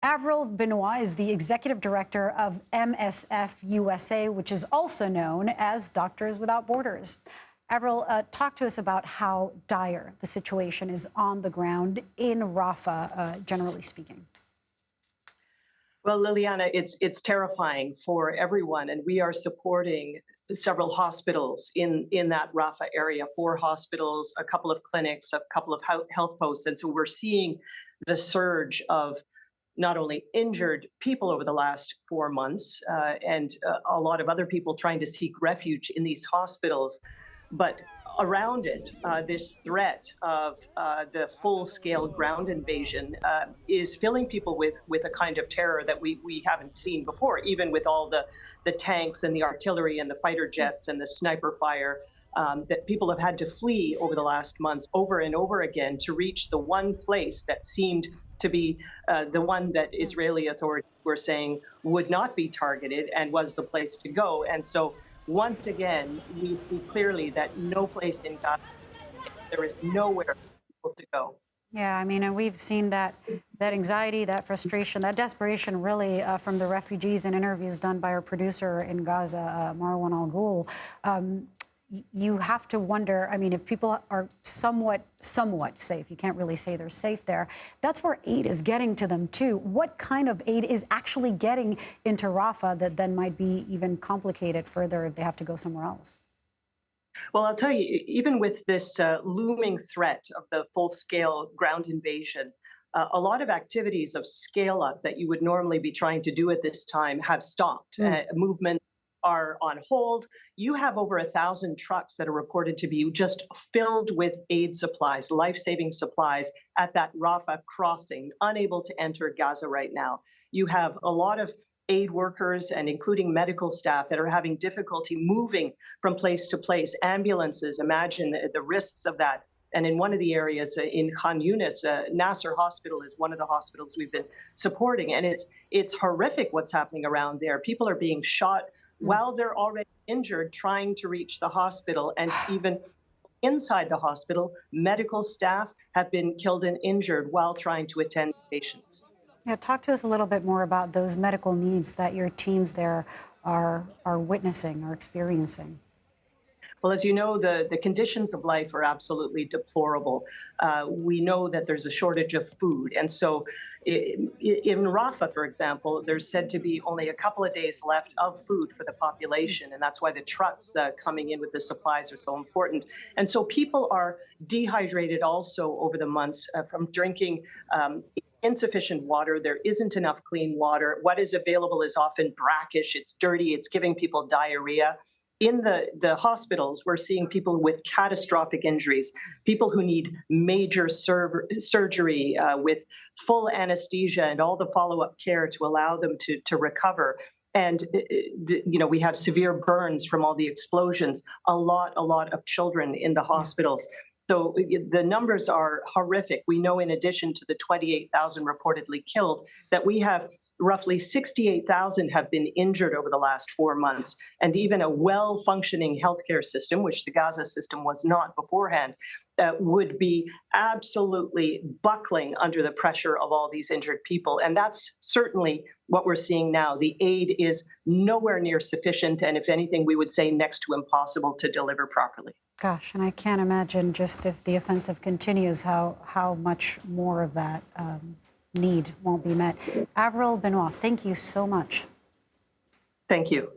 Avril Benoit is the executive director of MSF USA, which is also known as Doctors Without Borders. Avril, talk to us about how dire the situation is on the ground in Rafah, generally speaking. Well, Liliana, it's terrifying for everyone, and we are supporting several hospitals in that Rafah area, 4 hospitals, a couple of clinics, a couple of health posts. And so we're seeing the surge of not only injured people over the last 4 months and a lot of other people trying to seek refuge in these hospitals, but around it, this threat of the full-scale ground invasion is filling people with a kind of terror that we haven't seen before, even with all the tanks and the artillery and the fighter jets and the sniper fire that people have had to flee over the last months over and over again to reach the one place that seemed to be the one that Israeli authorities were saying would not be targeted and was the place to go. And so once again, we see clearly that no place in Gaza, there is nowhere for people to go. Yeah, I mean, and we've seen that anxiety, that frustration, that desperation really from the refugees in interviews done by our producer in Gaza, Marwan Al-Ghul. You have to wonder, I mean, if people are somewhat safe, you can't really say they're safe there, that's where aid is getting to them too. What kind of aid is actually getting into Rafah that then might be even complicated further if they have to go somewhere else? Well, I'll tell you, even with this looming threat of the full-scale ground invasion, a lot of activities of scale up that you would normally be trying to do at this time have stopped. Movement are on hold. You have over 1,000 trucks that are reported to be just filled with aid supplies, life-saving supplies at that Rafah crossing, unable to enter Gaza right now. You have a lot of aid workers and including medical staff that are having difficulty moving from place to place. Ambulances, imagine the risks of that. And in one of the areas in Khan Yunis, Nasser Hospital is one of the hospitals we've been supporting. And it's horrific what's happening around there. People are being shot while they're already injured trying to reach the hospital. And even inside the hospital, medical staff have been killed and injured while trying to attend to patients. Yeah, talk to us a little bit more about those medical needs that your teams there are witnessing or experiencing. Well, as you know, the conditions of life are absolutely deplorable. We know that there's a shortage of food. And so in Rafah, for example, there's said to be only a couple of days left of food for the population. And that's why the trucks coming in with the supplies are so important. And so people are dehydrated also over the months from drinking insufficient water. There isn't enough clean water. What is available is often brackish. It's dirty. It's giving people diarrhea. In the hospitals, we're seeing people with catastrophic injuries, people who need major surgery with full anesthesia and all the follow-up care to allow them to recover. And, we have severe burns from all the explosions, a lot of children in the hospitals. So the numbers are horrific. We know in addition to the 28,000 reportedly killed that we have roughly 68,000 have been injured over the last 4 months. And even a well-functioning healthcare system, which the Gaza system was not beforehand, would be absolutely buckling under the pressure of all these injured people. And that's certainly what we're seeing now. The aid is nowhere near sufficient. And if anything, we would say next to impossible to deliver properly. Gosh, and I can't imagine just if the offensive continues, how much more of that need won't be met. Avril Benoit, thank you so much. Thank you.